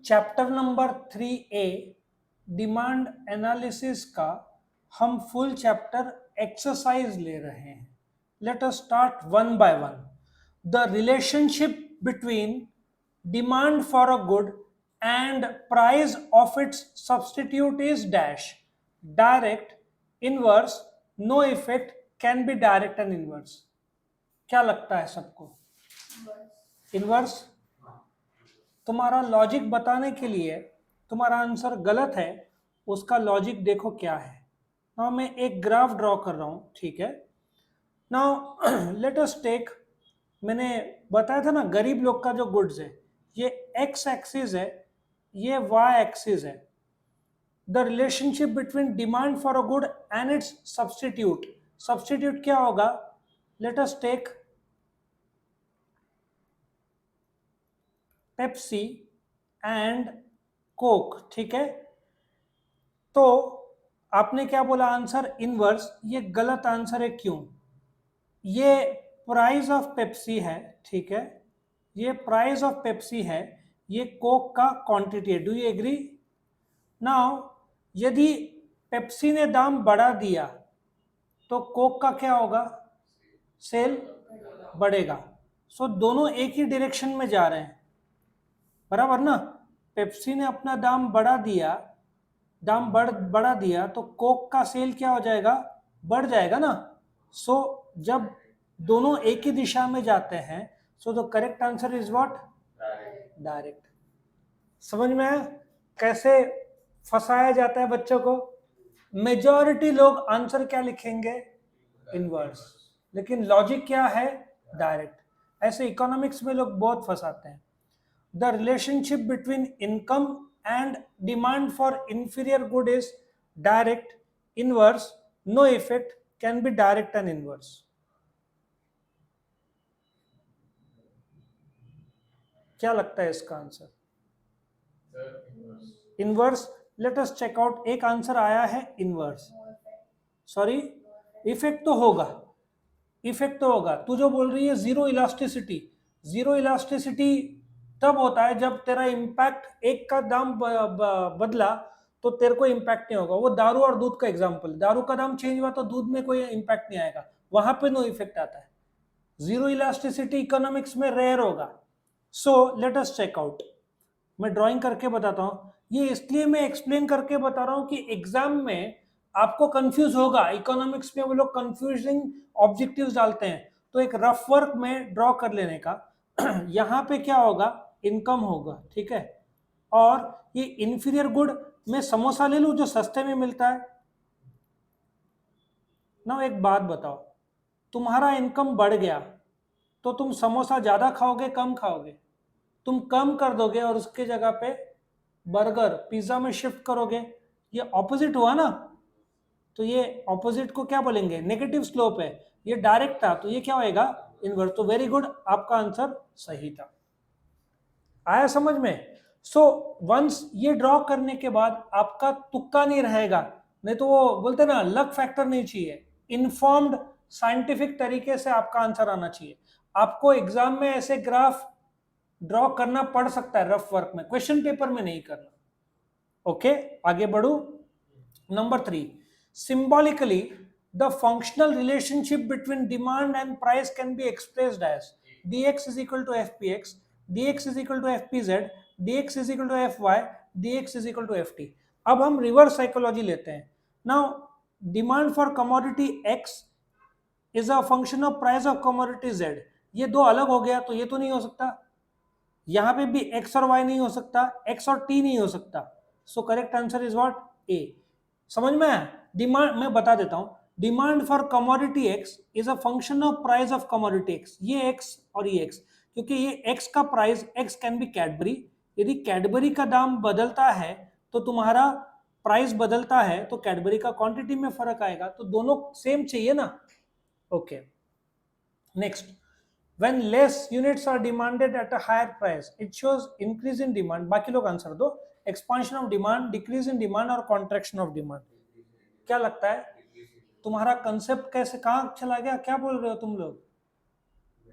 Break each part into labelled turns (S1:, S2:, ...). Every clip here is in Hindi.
S1: Chapter number 3A demand analysis का हम फुल चैप्टर एक्सरसाइज ले रहे हैं. Let us start one by one. The relationship between demand for a good and price of its substitute is dash. Direct, inverse, no effect, can be direct and inverse. क्या लगता है सबको? इनवर्स. तुम्हारा लॉजिक बताने के लिए तुम्हारा आंसर गलत है, उसका लॉजिक देखो क्या है. नाउ मैं एक ग्राफ ड्रॉ कर रहा हूं, ठीक है. नाउ लेट अस टेक, मैंने बताया था ना गरीब लोग का जो गुड्स है, ये एक्स एक्सिस है, ये वाई एक्सिस है. The relationship between demand for a good and its substitute. Substitute क्या होगा? Let us take Pepsi and Coke, ठीक है. तो आपने क्या बोला आंसर? इनवर्स. ये गलत आंसर है. क्यों? ये प्राइस ऑफ पेप्सी है, ठीक है. ये प्राइस ऑफ पेप्सी है, ये कोक का क्वांटिटी है. Do you agree? नाउ यदि पेप्सी ने दाम बढ़ा दिया तो कोक का क्या होगा? सेल बढ़ेगा. सो दोनों एक ही डायरेक्शन में जा रहे हैं, बराबर ना. पेप्सी ने अपना दाम बढ़ा दिया, दाम बढ़ा दिया तो कोक का सेल क्या हो जाएगा? बढ़ जाएगा ना. सो जब दोनों एक ही दिशा में जाते हैं, so the correct answer is what? Direct. समझ में आया कैसे फंसाया जाता है बच्चों को? मेजॉरिटी लोग आंसर क्या लिखेंगे? इनवर्स. लेकिन लॉजिक क्या है? डायरेक्ट. ऐसे इकोनॉमिक्स में लोग बहुत फंसाते हैं. The relationship between income and demand for inferior good is direct, inverse, no effect, can be direct and inverse. क्या लगता है इसका answer? Inverse. Let us check out. एक आंसर आया है इनवर्स. सॉरी, इफेक्ट तो होगा, इफेक्ट तो होगा. तू जो बोल रही है जीरो इलास्टिसिटी, जीरो इलास्टिसिटी तब होता है जब तेरा इम्पैक्ट, एक का दाम बदला तो तेरे को इम्पैक्ट नहीं होगा. वो दारू और दूध का एग्जांपल. दारू का दाम चेंज हुआ तो दूध में कोई इम्पैक्ट नहीं आएगा, वहां पे नो इफेक्ट आता है. जीरो इलास्टिसिटी इकोनॉमिक्स में रेयर होगा. So let us check out. मैं ड्राइंग करके बताता हूं. ये इसलिए मैं एक्सप्लेन करके बता रहा हूं कि एग्जाम में आपको कंफ्यूज होगा. इकोनॉमिक्स में वो लोग कंफ्यूजिंग ऑब्जेक्टिव्स डालते हैं, तो एक रफ वर्क में ड्रॉ कर लेने का. यहाँ पे क्या होगा? इनकम होगा, ठीक है. और ये इंफीरियर गुड, मैं समोसा ले लूं जो सस्ते में मिलता है ना. एक बात बताओ, तुम्हारा इनकम बढ़ गया तो तुम समोसा ज्यादा खाओगे कम खाओगे? तुम कम कर दोगे और उसके जगह पे बर्गर पिज्जा में शिफ्ट करोगे. ये ऑपोजिट हुआ ना. तो ये ऑपोजिट को क्या बोलेंगे? नेगेटिव स्लोप है. ये डायरेक्ट था तो ये क्या होएगा? इनवर्स. तो वेरी गुड, आपका आंसर सही था. आया समझ में? सो वंस ये ड्रॉ करने के बाद आपका तुक्का नहीं रहेगा. नहीं तो वो बोलते ना लक फैक्टर नहीं चाहिए. इन्फॉर्म्ड साइंटिफिक तरीके से आपका आंसर आना चाहिए. आपको एग्जाम में ऐसे ग्राफ ड्रॉ करना पड़ सकता है रफ वर्क में, क्वेश्चन पेपर में नहीं करना. ओके, आगे बढ़ू. Number 3, symbolically the functional relationship between demand and price can be expressed as dx is equal to fpx, dx is equal to fpz, dx is equal to fy, dx is equal to ft. अब हम रिवर्स साइकोलॉजी लेते हैं. Now demand for commodity x is a function of price of commodity z. ये दो अलग हो गया तो ये तो नहीं हो सकता. यहां पे भी x और y नहीं हो सकता, x और t नहीं हो सकता. सो correct answer is what? a. समझ में आया? डिमांड मैं बता देता हूं. Demand for commodity x is a function of price of commodity x. ये एक्स और ये एक्स, क्योंकि ये एक्स का price, x can be Cadbury. यदि कैडबरी का दाम बदलता है तो तुम्हारा प्राइस बदलता है, तो कैडबरी का क्वांटिटी में फर्क आएगा. तो दोनों सेम चाहिए ना. Okay, next. When less units are demanded at a higher price, it shows increase in demand. बाकी लोग आंसर दो. Expansion of demand, decrease in demand और कॉन्ट्रैक्शन ऑफ डिमांड. क्या लगता है तुम्हारा कंसेप्ट कैसे कहाँ चला गया? क्या बोल रहे हो तुम लोग?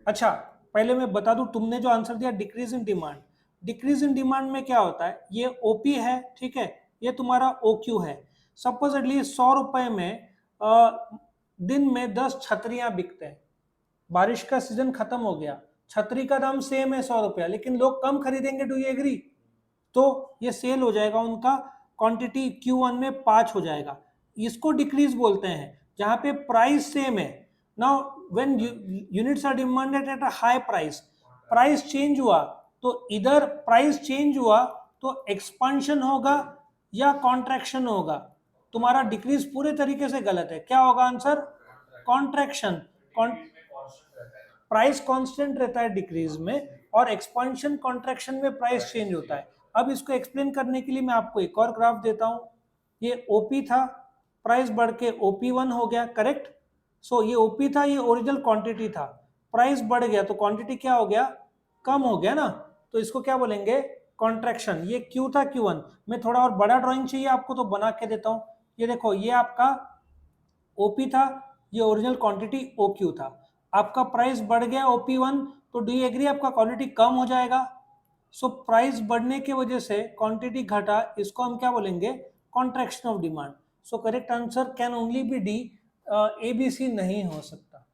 S1: अच्छा, पहले मैं बता दूं, तुमने जो आंसर दिया decrease in demand, decrease in demand में क्या होता है, ये ओपी है, ठीक है, ये तुम्हारा ओक्यू है। सपोजिटली 100 रुपए में दिन में 10 छतरियां बिकते हैं, बारिश का सीजन खत्म हो गया, छतरी का दाम सेम है 100 रुपया, लेकिन लोग कम खरीदेंगे, डू यू एग्री? तो ये सेल हो जाएगा, उनका क्वांटिटी Q1 में 5 हो जाएगा, इसको डिक्रीज बोलते हैं। जहां पे प्राइस सेम है, now when units are demanded at a high price, price change हुआ तो इधर प्राइस चेंज हुआ तो एक्सपांशन होगा या कॉन्ट्रैक्शन होगा? तुम्हारा डिक्रीज पूरे तरीके से गलत है, क्या होगा आंसर? कॉन्ट्रैक्शन। प्राइस कांस्टेंट रहता है डिक्रीज में, और एक्सपांशन कॉन्ट्रैक्शन में प्राइस चेंज होता है। अब इसको एक्सप्लेन करने के लिए मैं आपको एक और ग्राफ देता हूं। ये ओपी था, प्राइस बढ़ के OP1 हो गया, करेक्ट? सो ये ओपी था, ये ओरिजिनल क्वांटिटी था, प्राइस बढ़ गया तो क्वांटिटी क्या हो गया? कम हो गया ना, तो इसको क्या बोलेंगे? कॉन्ट्रैक्शन। ये क्यू था Q1 में, थोड़ा और बड़ा ड्राइंग चाहिए आपको तो बना के देता हूं। ये देखो, ये आपका ओपी था, ये ओरिजिनल क्वांटिटी OQ था, आपका प्राइस बढ़ गया OP1, तो डू यू एग्री आपका क्वांटिटी कम हो जाएगा? सो प्राइस बढ़ने की वजह से क्वांटिटी घटा, इसको हम क्या बोलेंगे? Contraction of demand. So correct answer can only be D, ABC नहीं हो सकता।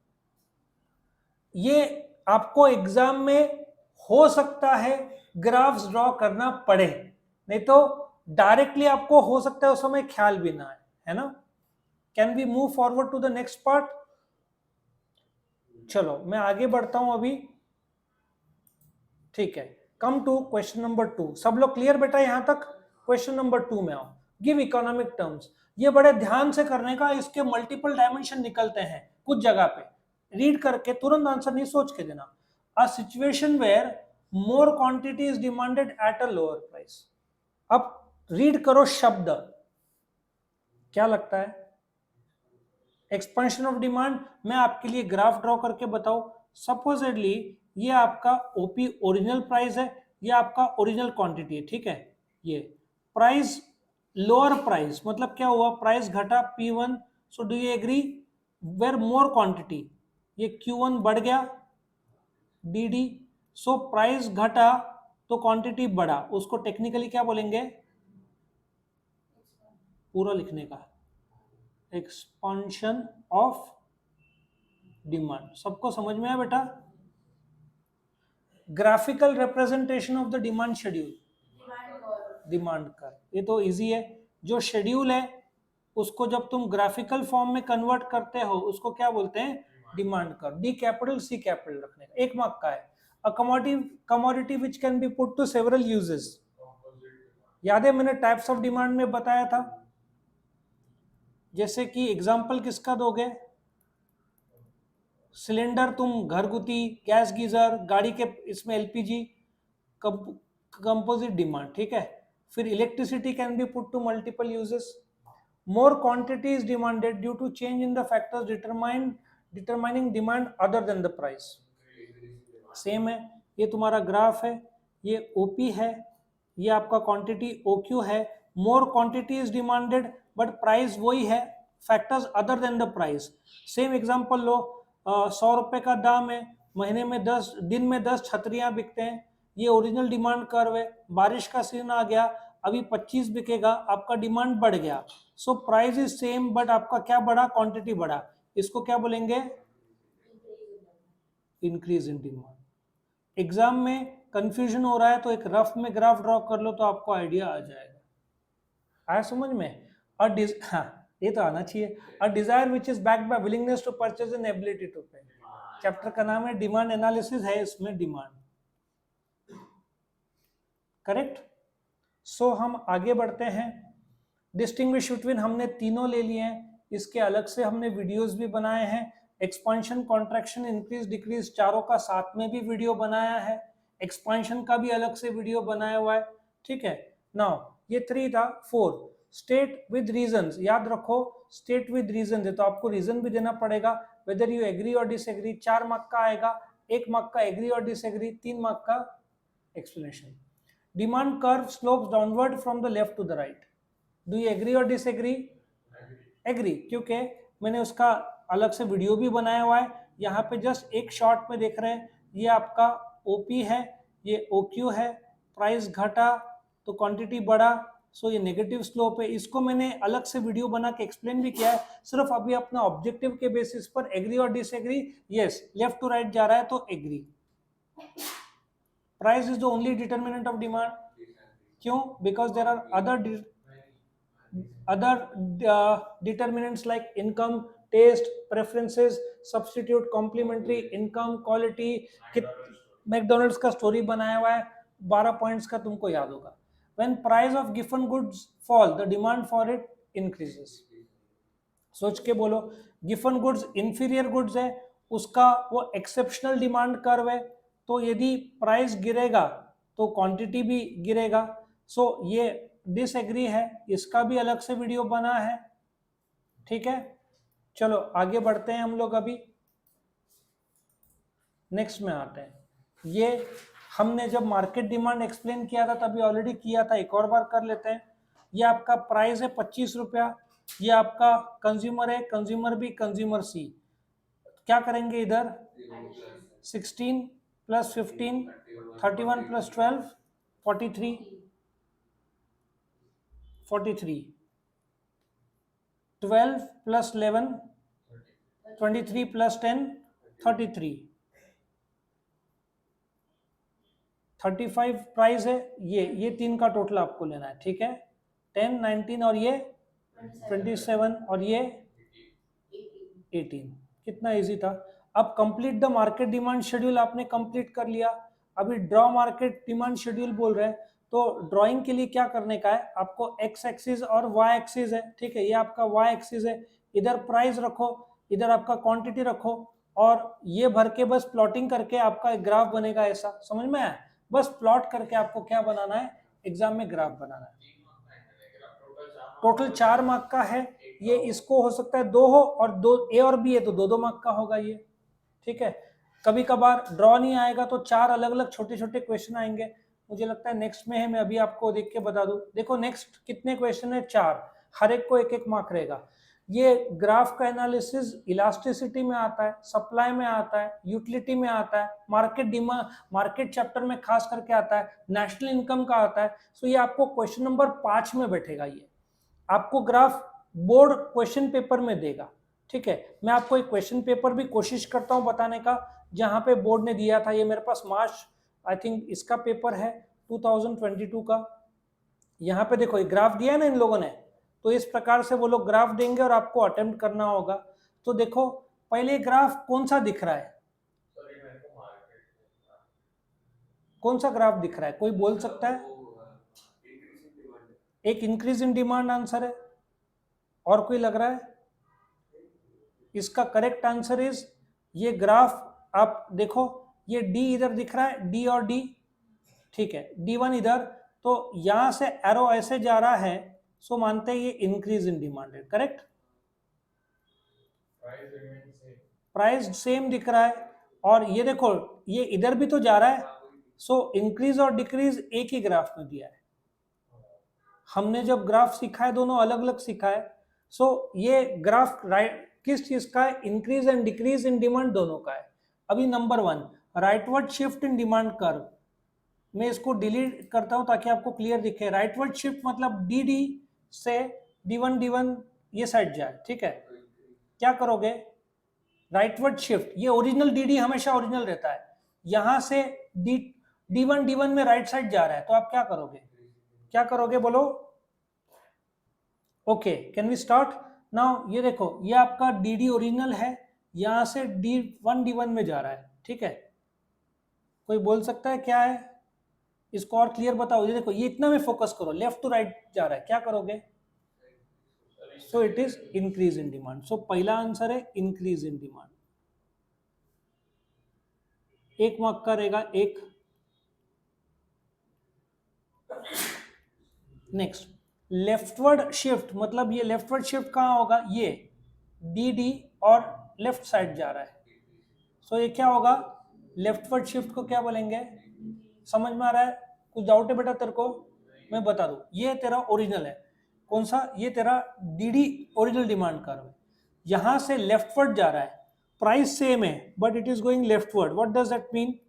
S1: ये आपको एग्जाम में हो सकता है ग्राफ्स ड्रॉ करना पड़े, नहीं तो डायरेक्टली आपको हो सकता है उस समय ख्याल भी ना आए, है ना? Can we move forward to the next part? चलो मैं आगे बढ़ता हूं अभी, ठीक है। Come to question number 2। सब लोग क्लियर बेटा यहां तक? क्वेश्चन नंबर 2 में आओ। Give economic terms. ये बड़े ध्यान से करने का, इसके मल्टीपल डायमेंशन निकलते हैं कुछ जगह पे, रीड करके तुरंत आंसर नहीं सोच के देना। A situation where more quantity is demanded at a lower price. अब रीड करो शब्द, क्या लगता है? Expansion of demand. मैं आपके लिए ग्राफ ड्रॉ करके बताऊं। सपोजिटली ये आपका ओपी ओरिजिनल प्राइस है, ये आपका ओरिजिनल क्वांटिटी है, ठीक है। ये प्राइस लोअर प्राइस मतलब क्या हुआ? प्राइस घटा P1, so do you agree where more quantity, ये Q1 बढ़ गया DD, सो प्राइस घटा तो क्वांटिटी बढ़ा, उसको टेक्निकली क्या बोलेंगे? पूरा लिखने का, एक्सपांशन ऑफ डिमांड। सबको समझ में आया बेटा? Graphical representation of the demand schedule, demand का, ये तो इजी है। जो शेड्यूल है उसको जब तुम ग्राफिकल फॉर्म में कन्वर्ट करते हो उसको क्या बोलते हैं? Demand curve. D capital C capital रखने का, 1 मार्क का है। A commodity which can be put to several uses. याद है मैंने टाइप्स ऑफ डिमांड में बताया था, जैसे कि एग्जांपल किसका दोगे? सिलेंडर, तुम घरगुती गैस गीजर, गाड़ी के इसमें LPG, कंपोजिट डिमांड, ठीक है। फिर electricity can be put to multiple uses. More quantity is demanded due to change in the factors determining demand other than the price. Same है, ये तुम्हारा ग्राफ है, ये ओपी है, ये आपका क्वांटिटी OQ है। More quantity is demanded but price वही है, factors other than the price. Same example लो, 100 रुपए का दाम है, महीने में 10 दिन में 10 छतरियां बिकते हैं, ये ओरिजिनल डिमांड कर्व है। बारिश का सीजन आ गया, अभी 25 बिकेगा, आपका डिमांड बढ़ गया, so price is same but आपका क्या बढ़ा? क्वांटिटी बढ़ा, इसको क्या बोलेंगे? Increase in demand. एग्जाम में कंफ्यूजन हो रहा है तो एक रफ में ग्राफ ड्रॉ कर लो तो आपको आइडिया आ जाएगा। आया समझ में? और हाँ, ये तो आना चाहिए। A desire which is backed by willingness to purchase and ability to pay. Chapter का नाम है डिमांड एनालिसिस, है इसमें डिमांड, करेक्ट। सो हम आगे बढ़ते हैं। डिस्टिंग्विश बिटवीन हमने तीनों ले लिए हैं, इसके अलग से हमने वीडियोस भी बनाए हैं। एक्सपांशन, कॉन्ट्रैक्शन, इंक्रीज डिक्रीज, चारों का साथ में भी वीडियो बनाया है। एक्सपांशन का भी अलग से वीडियो बनाया हुआ है, ठीक है। नाउ ये 3 था। 4 स्टेट विद रीजंस। याद रखो, स्टेट विद रीजन है तो आपको रीजन भी देना पड़ेगा, वेदर यू एग्री और डिसएग्री। 4 मार्क का आएगा, 1 मार्क का एग्री और डिसएग्री, 3 मार्क का explanation. Demand curve slopes downward from the left to the right. Do you agree और डिसएग्री? एग्री, क्योंकि मैंने उसका अलग से वीडियो भी बनाया हुआ है। यहाँ पे जस्ट एक शॉट में देख रहे हैं, ये आपका OP है, ये OQ है, प्राइस घटा तो क्वांटिटी बढ़ा, सो ये नेगेटिव स्लोप है। इसको मैंने अलग से वीडियो बना के एक्सप्लेन भी किया है, सिर्फ अभी अपना ऑब्जेक्टिव के बेसिस पर एग्री और disagree, yes left to right जा रहा है तो agree. Price is the only determinant of demand, क्यों? Because there are other determinants like income, taste, preferences, substitute, complementary, income, quality। McDonald's का स्टोरी बनाया हुआ है, 12 पॉइंट्स का, तुमको याद होगा। when price of given goods fall the demand for it increases। सोच के बोलो, गिफन गुड्स इंफीरियर गुड्स है, उसका वो एक्सेप्शनल डिमांड कर्व है, तो यदि प्राइस गिरेगा तो क्वांटिटी भी गिरेगा। सो ये डिसएग्री है, इसका भी अलग से वीडियो बना है, ठीक है। चलो आगे बढ़ते हैं हम लोग, अभी नेक्स्ट में आते हैं। ये हमने जब मार्केट डिमांड एक्सप्लेन किया था तभी ऑलरेडी किया था, एक और बार कर लेते हैं। ये आपका प्राइस है 25 रुपया, ये आपका कंज्यूमर है, कंज्यूमर बी, कंज्यूमर सी। क्या करेंगे इधर? 16 plus 15, 31 plus 12, 43, 12 plus 11, 23 plus 10, 33, 35 price है। ये तीन का टोटल आपको लेना है, ठीक है। 10, 19 और ये 27 और ये 18। कितना इजी था। अब complete the market demand schedule आपने कंप्लीट कर लिया। अभी ड्रॉ मार्केट डिमांड शेड्यूल बोल रहे हैं, तो ड्राइंग के लिए क्या करने का है आपको? एक्स एक्सिस और वाई एक्सिस है, ठीक है। ये आपका वाई एक्सिस है, इधर प्राइस रखो, इधर आपका क्वांटिटी रखो, और ये भर के बस प्लॉटिंग करके आपका एक ग्राफ बनेगा। ऐसा समझ में आया? बस प्लॉट करके आपको क्या बनाना है, एग्जाम में ग्राफ बनाना है। टोटल 4 मार्क का है ये। इसको हो सकता है 2 हो, और 2 ए और बी है तो 2-2 मार्क का होगा ये, ठीक है। कभी कभार ड्रॉ नहीं आएगा तो 4 अलग अलग छोटे छोटे क्वेश्चन आएंगे। मुझे लगता है नेक्स्ट में है, मैं अभी आपको देख के बता दूं। देखो नेक्स्ट कितने क्वेश्चन है? 4, हर एक को 1-1 मार्क रहेगा। ये ग्राफ का एनालिसिस इलास्टिसिटी में आता है, सप्लाई में आता है, यूटिलिटी में आता है, मार्केट डिमांड, मार्केट चैप्टर में खास करके आता है, नेशनल इनकम का आता है। सो ये आपको क्वेश्चन नंबर 5 में बैठेगा। ये आपको ग्राफ बोर्ड क्वेश्चन पेपर में देगा, ठीक है। मैं आपको एक क्वेश्चन पेपर भी कोशिश करता हूं बताने का, जहां पे बोर्ड ने दिया था। ये मेरे पास मार्च आई थिंक इसका पेपर है 2022 का। यहाँ पे देखो ये ग्राफ दिया है ना इन लोगों ने, तो इस प्रकार से वो लोग ग्राफ देंगे और आपको अटेम्प्ट करना होगा। तो देखो पहले ग्राफ कौन सा दिख रहा है? कौन सा ग्राफ दिख रहा है? कोई बोल सकता है? एक इंक्रीज इन डिमांड आंसर है, और कोई लग रहा है? इसका करेक्ट आंसर इज ये ग्राफ। आप देखो ये डी इधर दिख रहा है, डी और डी, ठीक है, D1 इधर, तो यहां से एरो ऐसे जा रहा है, सो मानते हैं ये इंक्रीज इन डिमांड है, करेक्ट। प्राइस सेम दिख रहा है, और ये देखो ये इधर भी तो जा रहा है, सो इंक्रीज और डिक्रीज एक ही ग्राफ में दिया है। हमने जब ग्राफ सीखा है दोनों अलग अलग सीखा है। सो ये ग्राफ राइट किस चीज का है? Increase and decrease in demand दोनों का है। अभी number 1 rightward shift in demand curve, मैं इसको डिलीट करता हूं ताकि आपको क्लियर दिखे। राइटवर्ड शिफ्ट मतलब डी डी से D1 ये साइड जाए, ठीक है। क्या करोगे? राइटवर्ड शिफ्ट, ये ओरिजिनल डी हमेशा ओरिजिनल रहता है, यहां से D1 में राइट साइड जा रहा है, तो आप क्या करोगे? क्या करोगे बोलो? Okay, can we start now? ये देखो ये आपका डी ओरिजिनल है, यहां से D1 में जा रहा है, ठीक है। कोई बोल सकता है क्या है? इसको और क्लियर बताओ। ये देखो ये इतना में फोकस करो, लेफ्ट टू राइट जा रहा है, क्या करोगे? So it is increase in demand. So पहला आंसर है इंक्रीज इन डिमांड। 1 मार्क का रहेगा, 1। नेक्स्ट लेफ्टवर्ड शिफ्ट, मतलब ये लेफ्टवर्ड शिफ्ट कहाँ होगा? ये डी और लेफ्ट साइड जा रहा है, सो ये क्या होगा? लेफ्टवर्ड शिफ्ट को क्या बोलेंगे? समझ में आ रहा है? कुछ डाउट है बेटा तेरे को? मैं बता दूं, ये तेरा ओरिजिनल है। कौन सा? ये तेरा डी ओरिजिनल डिमांड कर्व है, यहां से लेफ्टवर्ड जा रहा है, प्राइस सेम है but it is going leftward. What does that mean?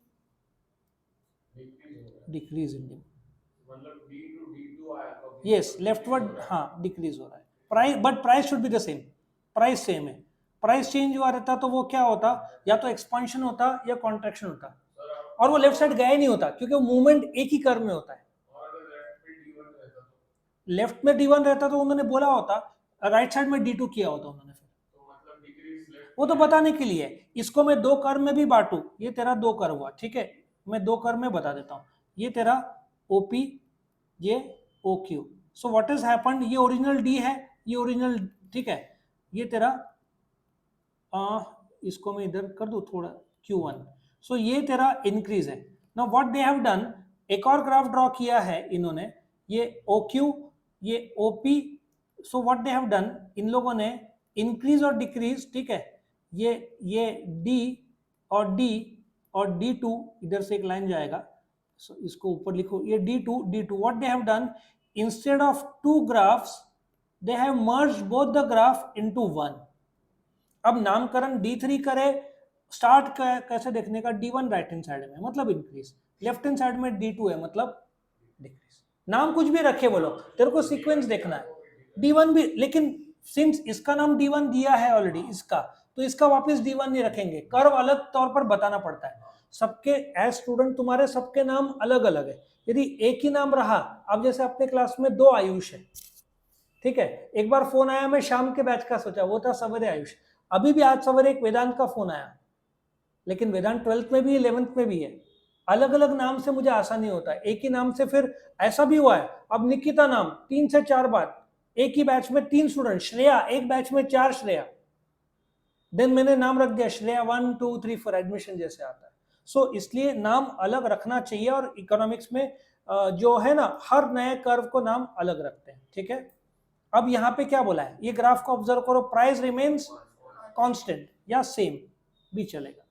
S1: Decrease in demand.
S2: मतलब D2 आया तो
S1: यस, लेफ्टवर्ड हाँ डिक्रीज हो रहा है price, but price should be the same, price same है। प्राइस चेंज हुआ रहता तो वो क्या होता, या तो एक्सपांशन होता या कॉन्ट्रैक्शन होता, और वो लेफ्ट साइड गया ही नहीं होता क्योंकि वो मूवमेंट एक ही कर्व में होता है।
S2: और अगर लेफ्ट में D1 रहता
S1: लेफ्ट में D1 रहता तो उन्होंने बोला होता, राइट साइड में D2 किया होता उन्होंने फिर।
S2: तो मतलब डिक्रीज लेफ्ट
S1: वो तो बताने के लिए है। इसको मैं दो कर्व में भी बांटू, ये तेरा दो कर्व हुआ, ठीक है, मैं दो कर्व में बता देता हूँ। ये तेरा OP, ये OQ। So what is happened, ये ओरिजिनल D है, ये ओरिजिनल, ठीक है, ये तेरा इसको मैं इधर कर दूं थोड़ा Q1। सो ये तेरा इंक्रीज है। Now what they have done, एक और ग्राफ ड्रॉ किया है इन्होंने, ये OQ, ये OP। So what they have done, इन लोगों ने इंक्रीज और डिक्रीज, ठीक है, ये D और D और D2, इधर से एक लाइन जाएगा, सो इसको ऊपर लिखो, ये D2 what they have done, instead of two graphs they have merged both the graph into one. अब नामकरण D3 करे, स्टार्ट कैसे देखने का, D1 राइट हैंड साइड में मतलब इंक्रीज, लेफ्ट हैंड साइड में D2 है मतलब डिक्रीज। नाम कुछ भी रखे बोलो, तेरे को सीक्वेंस देखना है। D1 भी, लेकिन सिंस इसका नाम D1 दिया है ऑलरेडी इसका, तो इसका वापस D1 नहीं रखेंगे, कर्व अलग तौर पर बताना पड़ता है सबके। एज स्टूडेंट तुम्हारे सबके नाम अलग अलग है, यदि एक ही नाम रहा, अब जैसे अपने क्लास में दो आयुष है, ठीक है, एक बार फोन आया, मैं शाम के बैच का सोचा, वो था सवेरे आयुष। अभी भी आज सवेरे एक वेदांत का फोन आया, लेकिन वेदांत 12th में भी 11th में भी है। अलग अलग नाम से मुझे आसानी होता है, एक ही नाम से फिर ऐसा भी हुआ है, अब निकिता नाम 3 से 4 बार, एक ही बैच में 3 स्टूडेंट, श्रेया एक बैच में 4 श्रेया, देन मैंने नाम रख दिया श्रेया 1 2 3 4 एडमिशन जैसे आता है। सो इसलिए नाम अलग रखना चाहिए, और इकोनॉमिक्स में जो है ना, हर नए कर्व को नाम अलग रखते हैं, ठीक है। अब यहाँ पे क्या बोला है, ये ग्राफ को ऑब्जर्व करो, प्राइस रिमेन्स कांस्टेंट या सेम भी चलेगा।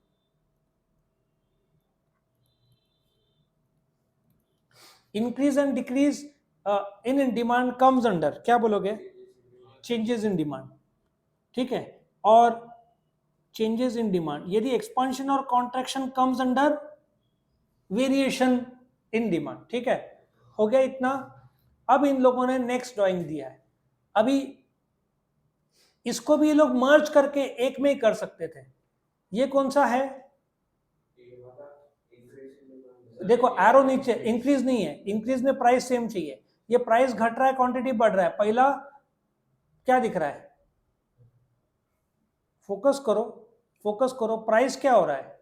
S1: Increase and decrease in demand comes under, क्या बोलोगे, चेंजेस इन डिमांड, ठीक है। और चेंजेस इन डिमांड, यदि एक्सपांशन और contraction comes under variation in demand, ठीक है। हो गया इतना। अब इन लोगों ने नेक्स्ट ड्राइंग दिया है, अभी इसको भी ये लोग मर्ज करके एक में ही कर सकते थे। ये कौन सा है, देखो एरो नीचे, इंक्रीज नहीं है, इंक्रीज में प्राइस सेम चाहिए, ये प्राइस घट रहा है क्वांटिटी बढ़ रहा है, पहला क्या दिख रहा है, फोकस करो, फोकस करो, प्राइस क्या हो रहा है,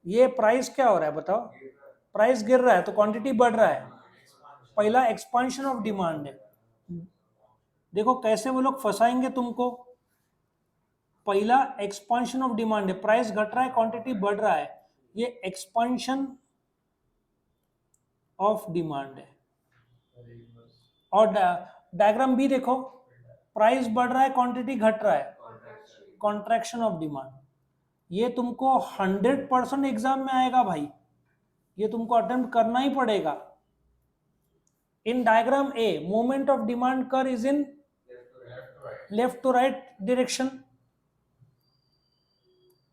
S1: ये प्राइस क्या हो रहा है बताओ, प्राइस गिर रहा है तो क्वांटिटी बढ़ रहा है, पहला एक्सपांशन ऑफ डिमांड है। देखो कैसे वो लोग फंसाएंगे तुमको, पहला एक्सपांशन ऑफ डिमांड है, प्राइस घट रहा है क्वांटिटी बढ़ रहा है, ये एक्सपांशन ऑफ डिमांड है। और डायग्राम भी देखो, प्राइस बढ़ रहा है क्वांटिटी घट रहा है, कॉन्ट्रैक्शन ऑफ डिमांड। ये तुमको 100% एग्जाम में आएगा भाई, ये तुमको अटेम्प्ट करना ही पड़ेगा। In diagram a movement of demand कर is in left to right direction,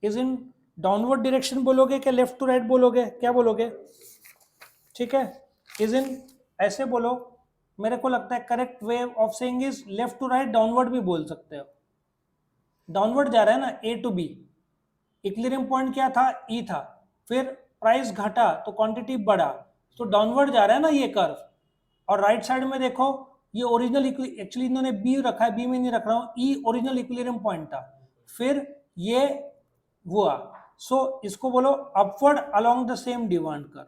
S1: is in downward direction बोलोगे क्या लेफ्ट टू राइट बोलोगे, क्या बोलोगे, ठीक है, इज इन ऐसे बोलो। मेरे को लगता है correct way of saying is left to right, downward भी बोल सकते हो, डाउनवर्ड जा रहा है ना A to B, equilibrium point क्या था, ई था, फिर प्राइस घटा तो क्वांटिटी बढ़ा, तो डाउनवर्ड जा रहा है ना ये कर्व। और राइट साइड में देखो, ये ओरिजिनल, एक्चुअली इन्होंने बी रखा है, बी में नहीं रख रहा हूँ, ई ओरिजिनल इक्विलिब्रियम पॉइंट था, फिर ये हुआ, सो इसको बोलो upward along the same demand curve.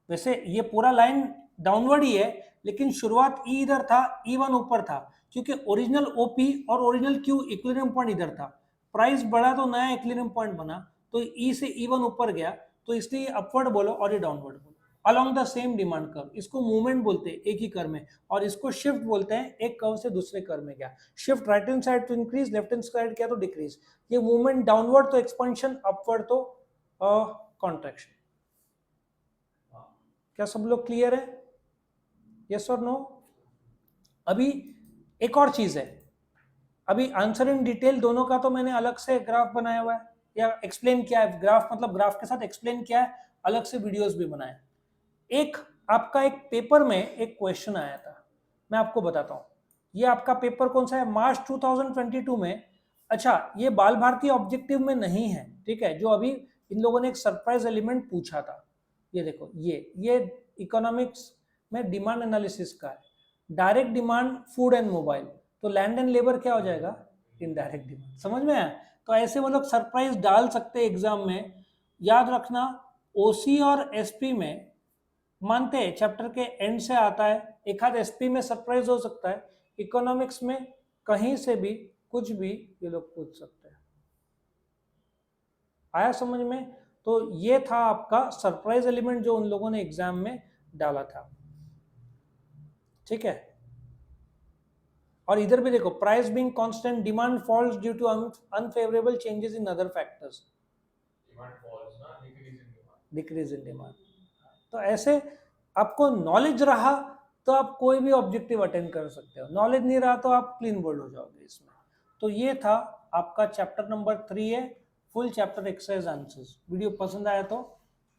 S1: वैसे ये पूरा लाइन डाउनवर्ड ही है, लेकिन शुरुआत ई इधर था, E1 ऊपर था, क्योंकि ओरिजिनल OP और ओरिजिनल Q इक्विलिब्रियम पॉइंट इधर था, प्राइस बढ़ा तो नया इक्विलिब्रियम पॉइंट बना, तो E से E1 ऊपर गया, तो इसलिए अपवर्ड बोलो और ये डाउनवर्ड बोलो, along the same demand curve. इसको मूवमेंट बोलते हैं एक ही कर्व में, और इसको शिफ्ट बोलते हैं, एक कर्व से दूसरे कर्व में गया, शिफ्ट राइट हैंड साइड तो इंक्रीज, लेफ्ट हैंड साइड क्या तो डिक्रीज, ये मूवमेंट डाउनवर्ड तो एक्सपेंशन, अपवर्ड तो कॉन्ट्रैक्शन। क्या सब लोग क्लियर है, यस और नो। अभी एक और चीज है, अभी आंसर इन डिटेल दोनों का तो मैंने अलग से ग्राफ बनाया हुआ है या एक्सप्लेन किया है, ग्राफ मतलब ग्राफ के साथ एक्सप्लेन किया है, अलग से वीडियोस भी बनाए। एक आपका एक पेपर में एक क्वेश्चन आया था, मैं आपको बताता हूँ। ये आपका पेपर कौन सा है, मार्च 2022 में। अच्छा, ये बाल भारती ऑब्जेक्टिव में नहीं है, ठीक है, जो अभी इन लोगों ने एक सरप्राइज एलिमेंट पूछा था। ये देखो, ये इकोनॉमिक्स में डिमांड एनालिसिस का है। Direct demand food and mobile, तो लैंड एंड लेबर क्या हो जाएगा, इनडायरेक्ट डिमांड। समझ में आया? तो ऐसे वो लोग सरप्राइज डाल सकते हैं एग्जाम में। याद रखना, ओसी और एसपी में मानते हैं चैप्टर के एंड से आता है, एक आध एसपी में सरप्राइज हो सकता है, इकोनॉमिक्स में कहीं से भी कुछ भी ये लोग पूछ सकते हैं। आया समझ में? तो ये था आपका सरप्राइज एलिमेंट जो उन लोगों ने एग्जाम में डाला था, ठीक है। और इधर भी देखो, price being constant, demand falls due to unfavourable changes in other factors,
S2: Demand falls, na? Decrease in demand.
S1: Decrease in demand. तो ऐसे आपको नॉलेज रहा तो आप कोई भी ऑब्जेक्टिव अटेंड कर सकते हो, नॉलेज नहीं रहा तो आप क्लीन बोल्ड हो जाओगे इसमें। तो ये था आपका चैप्टर नंबर 3 है, full chapter exercise answers. Video पसंद आया तो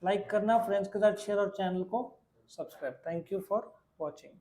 S1: लाइक करना, फ्रेंड्स के साथ शेयर और चैनल को subscribe. Thank you for watching.